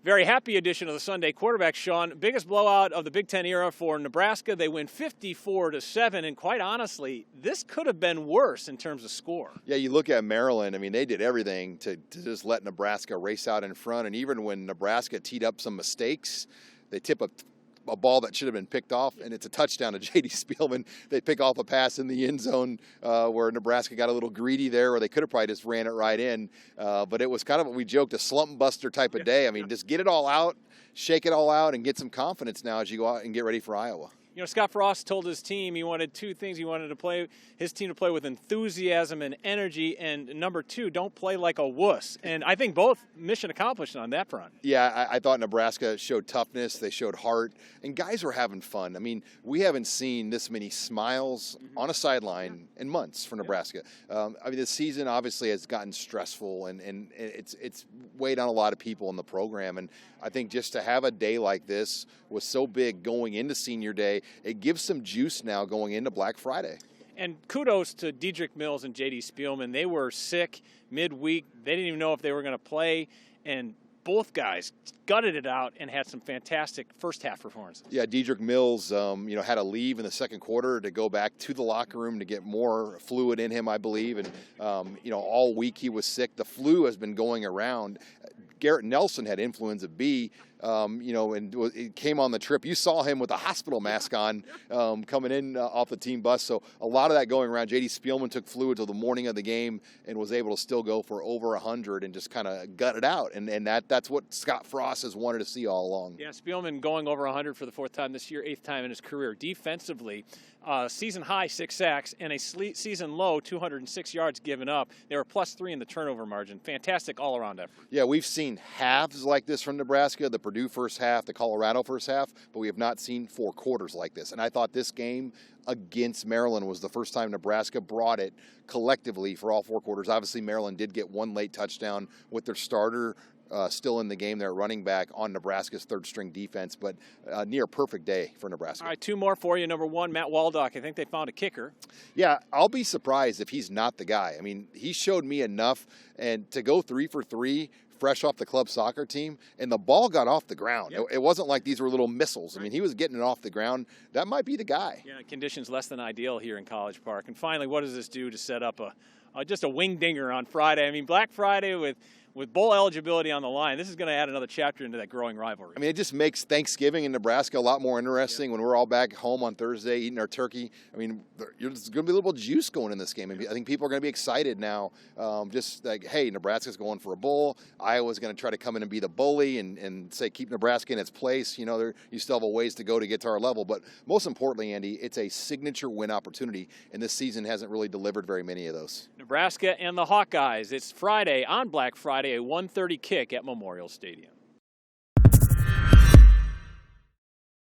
Very happy edition of the Sunday Quarterback, Sean. Biggest blowout of the Big Ten era for Nebraska. They win 54-7, and quite honestly, this could have been worse in terms of score. Yeah, you look at Maryland. I mean, they did everything to just let Nebraska race out in front, and even when Nebraska teed up some mistakes, they tip a ball that should have been picked off, and it's a touchdown to J.D. Spielman. They pick off a pass in the end zone where Nebraska got a little greedy there, or they could have probably just ran it right in. But it was kind of what we joked, a slump buster type of day. I mean, just get it all out, shake it all out, and get some confidence now as you go out and get ready for Iowa. You know, Scott Frost told his team he wanted two things. He wanted his team to play with enthusiasm and energy, and number two, don't play like a wuss. And I think both mission accomplished on that front. Yeah, I thought Nebraska showed toughness. They showed heart, and guys were having fun. I mean, we haven't seen this many smiles on a sideline in months for Nebraska. I mean, this season obviously has gotten stressful, and it's weighed on a lot of people in the program. And I think just to have a day like this was so big going into senior day, it gives some juice now going into Black Friday. And kudos to Dedrick Mills and J.D. Spielman. They were sick midweek. They didn't even know if they were going to play, and both guys gutted it out and had some fantastic first-half performances. Yeah, Dedrick Mills, had to leave in the second quarter to go back to the locker room to get more fluid in him, I believe. And, all week he was sick. The flu has been going around. Garrett Nelson had influenza B, and it came on the trip. You saw him with a hospital mask on coming in off the team bus. So a lot of that going around. J.D. Spielman took flu until the morning of the game and was able to still go for over 100 and just kind of gut it out. And that's what Scott Frost has wanted to see all along. Yeah, Spielman going over 100 for the fourth time this year, eighth time in his career. Defensively, season high 6 sacks and a season low 206 yards given up. They were +3 in the turnover margin. Fantastic all-around effort. Yeah, we've seen halves like this from Nebraska, the Purdue first half, the Colorado first half, but we have not seen 4 quarters like this. And I thought this game against Maryland was the first time Nebraska brought it collectively for all 4 quarters. Obviously, Maryland did get one late touchdown with their starter still in the game there, running back on Nebraska's third-string defense, but near perfect day for Nebraska. All right, 2 more for you. Number 1, Matt Waldock. I think they found a kicker. Yeah, I'll be surprised if he's not the guy. I mean, he showed me enough, and to go 3 for 3 fresh off the club soccer team, and the ball got off the ground. Yep. It wasn't like these were little missiles. I mean, he was getting it off the ground. That might be the guy. Yeah, conditions less than ideal here in College Park. And finally, what does this do to set up just a wing dinger on Friday? I mean, Black Friday with bowl eligibility on the line, this is going to add another chapter into that growing rivalry. I mean, it just makes Thanksgiving in Nebraska a lot more interesting when we're all back home on Thursday eating our turkey. I mean, there's going to be a little juice going in this game. I think people are going to be excited now. Just like, hey, Nebraska's going for a bowl. Iowa's going to try to come in and be the bully and say keep Nebraska in its place. You still have a ways to go to get to our level. But most importantly, Andy, it's a signature win opportunity, and this season hasn't really delivered very many of those. Nebraska and the Hawkeyes. It's Friday on Black Friday, a 1:30 kick at Memorial Stadium.